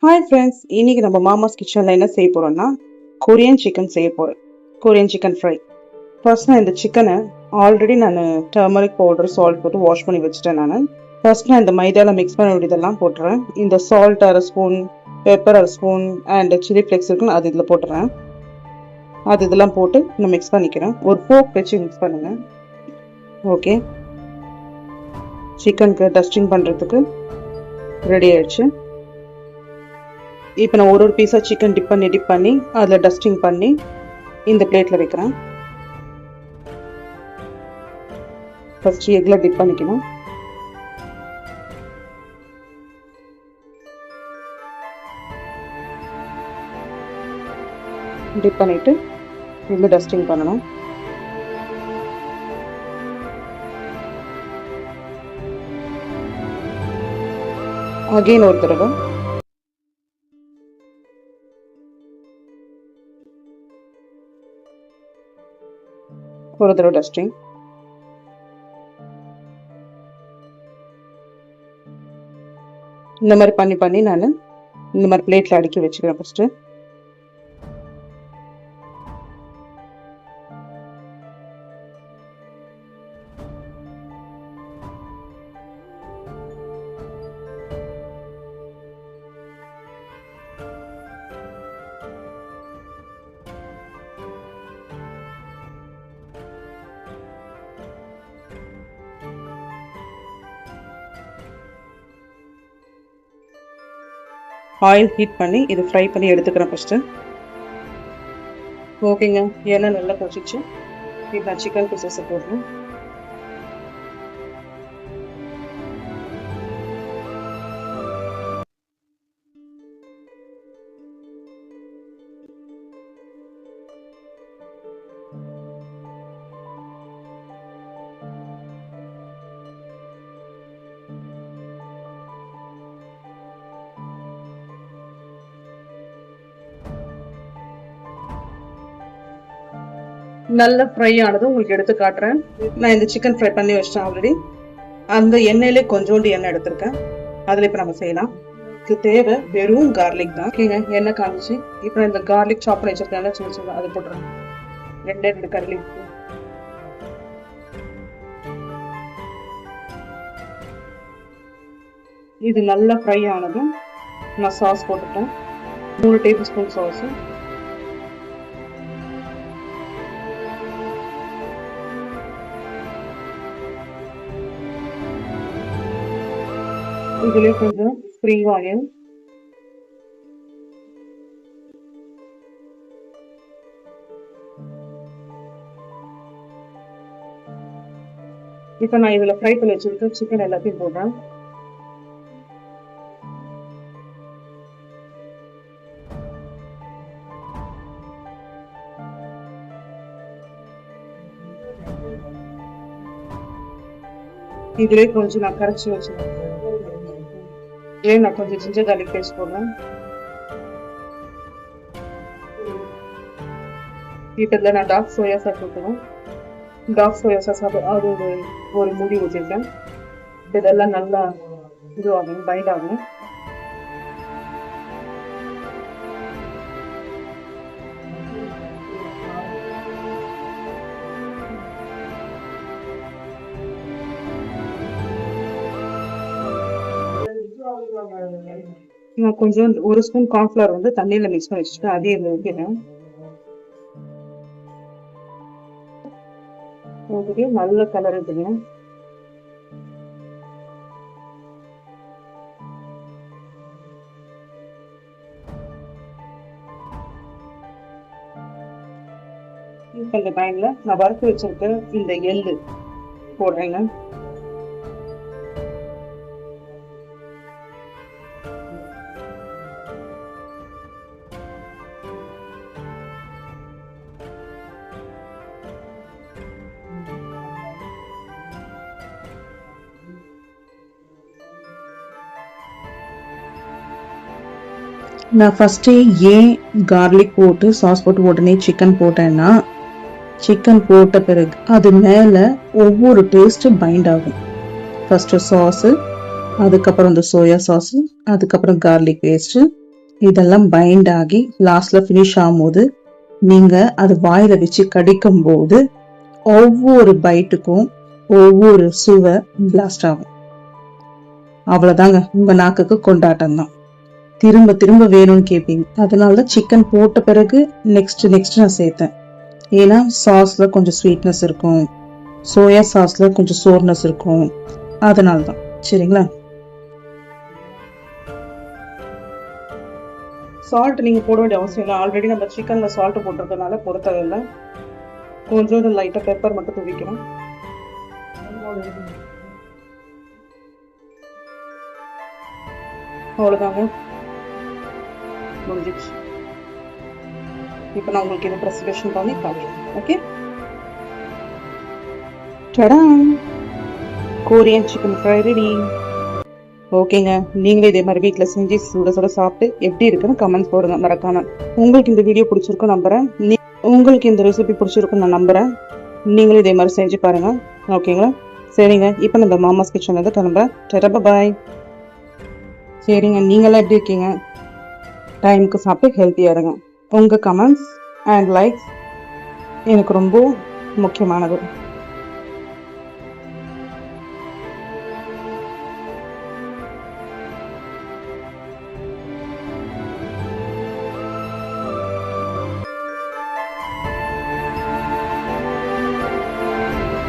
Hi friends, இன்னைக்கு நம்ம மாமாஸ் கிச்சனில் என்ன செய்ய போகிறோம்னா கொரியன் சிக்கன் செய்ய போகிறேன். Korean chicken fry. ஃபர்ஸ்ட் நான் இந்த சிக்கனை ஆல்ரெடி நான் டர்மரிக் பவுடர் சால்ட் போட்டு வாஷ் பண்ணி வச்சுட்டேன். ஃபர்ஸ்ட் நான் இந்த மைதாவில் மிக்ஸ் பண்ண வேண்டியதெல்லாம் போட்டுறேன். இந்த சால்ட் அரை ஸ்பூன், பெப்பர் அரை ஸ்பூன் அண்ட் சில்லி ஃப்ளேக்ஸ் இருக்குன்னு அது இதில் போட்டுறேன். அது இதெல்லாம் போட்டு நான் மிக்ஸ் பண்ணிக்கிறேன். ஒரு ஃபோக் வச்சு மிக்ஸ் பண்ணுங்கள். ஓகே, சிக்கனுக்கு டஸ்டிங் பண்ணுறதுக்கு ரெடி ஆயிடுச்சு. இப்போ நான் ஒரு பீஸாக சிக்கன் டிப் பண்ணி அதில் டஸ்டிங் பண்ணி இந்த பிளேட்டில் வைக்கிறேன். ஃபஸ்ட்டு எக்கில் டிப் பண்ணிக்கணும். டிப் பண்ணிவிட்டு இதில் டஸ்டிங் பண்ணணும். அகெயின் ஒரு தடவை ஒரு தடவை டஸ்டிங். இந்த மாதிரி பண்ணி நான் இந்த மாதிரி பிளேட்டில் அடுக்கி வச்சுக்கிறேன். ஃபஸ்ட்டு ஆயில் ஹீட் பண்ணி இது ஃப்ரை பண்ணி எடுத்துக்கிறேன் ஃபஸ்ட்டு. ஓகேங்க, எண்ணெய் நல்லா கொதிச்சு இது நான் சிக்கன் பீசஸை போடுறேன். நல்ல ஃப்ரை ஆனது உங்களுக்கு எடுத்து காட்டுறேன். நான் இந்த சிக்கன் ஃப்ரை பண்ணி வச்சிட்டேன் ஆல்ரெடி. அந்த எண்ணெயிலே கொஞ்சோண்டு எண்ணெய் எடுத்திருக்கேன். அதில் இப்போ நம்ம செய்யலாம். இதுக்கு தேவை வெறும் கார்லிக் தான். ஓகேங்க, எண்ணெய் காமிச்சு இப்போ இந்த கார்லிக் சாப் பண்ணி வச்சிருக்கேன் சின்ன சின்ன அது போட்டுறேன். 2 கர்லிக். இது நல்லா ஃப்ரை ஆனதும் நான் சாஸ் போட்டுட்டேன். 3 டேபிள் ஸ்பூன் சாஸு. இதுலேயே கொஞ்சம் ஸ்ப்ரிங் ஆனியன், இப்போ நான் இதில் ஃப்ரை பண்ணி வச்சுருக்க சிக்கன் எல்லாத்தையும் போடுறேன். இதுலேயே கொஞ்சம் நான் கரைச்சி வச்சுருக்கேன். நான் கொஞ்சம் ஜிஞ்சர் கார்லிக் பேஸ்ட் போடுறேன். வீட்டில் நான் டார்க் சோயா சாஸ் போட்டுருவேன். டார்க் சோயா சாஸ் அது ஒரு மூடி ஊற்றிருக்கேன். இதெல்லாம் நல்லா இதுவாகும், பைண்ட் ஆகும். நான் கொஞ்சம் ஒரு ஸ்பூன் கார்ன்ஃப்ளவர் வந்து தண்ணியில மிக்ஸ் பண்ணி வச்சுட்டு அதே இதில் வைக்கிறேன். உங்களுக்கு நல்ல கலர் இருக்குங்க. இப்போ இந்த டைம்ல நான் வறுத்து வச்சிருக்க இந்த எள்ளு போடுறேங்க. நான் ஃபஸ்ட்டு ஏன் கார்லிக் போட்டு சாஸ் போட்டு உடனே சிக்கன் போட்டேன்னா, சிக்கன் போட்ட பிறகு அது மேலே ஒவ்வொரு டேஸ்ட்டு பைண்ட் ஆகும். ஃபஸ்ட்டு சாஸு, அதுக்கப்புறம் இந்த சோயா சாஸு, அதுக்கப்புறம் கார்லிக் பேஸ்ட்டு, இதெல்லாம் பைண்ட் ஆகி லாஸ்ட்ல ஃபினிஷ் ஆகும்போது நீங்க அது வாயில வச்சு கடிக்கும் போது ஒவ்வொரு பைட்டுக்கும் ஒவ்வொரு சுவை பிளாஸ்ட் ஆகும். அவ்வளவுதாங்க, உங்க நாக்குக்கு கொண்டாட்டம் தான். திரும்ப திரும்ப வேணும்னு கேட்பீங்க. அதனால சிக்கன் போட்ட பிறகு நெக்ஸ்ட் நான் சேர்த்தேன். ஏன்னா சாஸ்ல கொஞ்சம் ஸ்வீட்னஸ் இருக்கும், சோயா சாஸ்ல கொஞ்சம் சோர்னஸ் இருக்கும், அதனால தான். சரிங்களா? சால்ட் நீங்க போட வேண்டிய அவசியம் இல்லை. ஆல்ரெடி நம்ம சிக்கன்ல சால்ட் போட்டிருக்கனால போட தேவையில்லை. கொஞ்சம் லைட்டா பெப்பர் மட்டும் தூவிக்கிறோம். அவ்வளவுதாங்க, முடிஞ்சிச்சு. இப்போ நான் உங்களுக்கு இதை ப்ரெசன்டேஷன் பண்ணி காட்டுறேன். Okay, Korean chicken fry ready. ஓகேங்க, நீங்களே இதே மாதிரி வீட்டில் செஞ்சு சுட சுட சாப்பிட்டு எப்படி இருக்குன்னு கமெண்ட்ஸ் போடுங்க மறக்காம. உங்களுக்கு இந்த வீடியோ பிடிச்சிருக்கும் நம்புறேன். உங்களுக்கு இந்த ரெசிபி பிடிச்சிருக்கும் நான் நம்புறேன். நீங்களும் இதே மாதிரி செஞ்சு பாருங்க. ஓகேங்களா? சரிங்க, இப்போ நம்ம மாமாஸ் கிச்சன்ல இருந்து கிளம்புறேன். டடா பாய். சரிங்க, நீங்களாம் எப்படி இருக்கீங்க? டைமுக்கு சாப்பிட்டு ஹெல்த்தியாக இருங்க. உங்கள் கமெண்ட்ஸ் அண்ட் லைக்ஸ் எனக்கு ரொம்ப முக்கியமானது.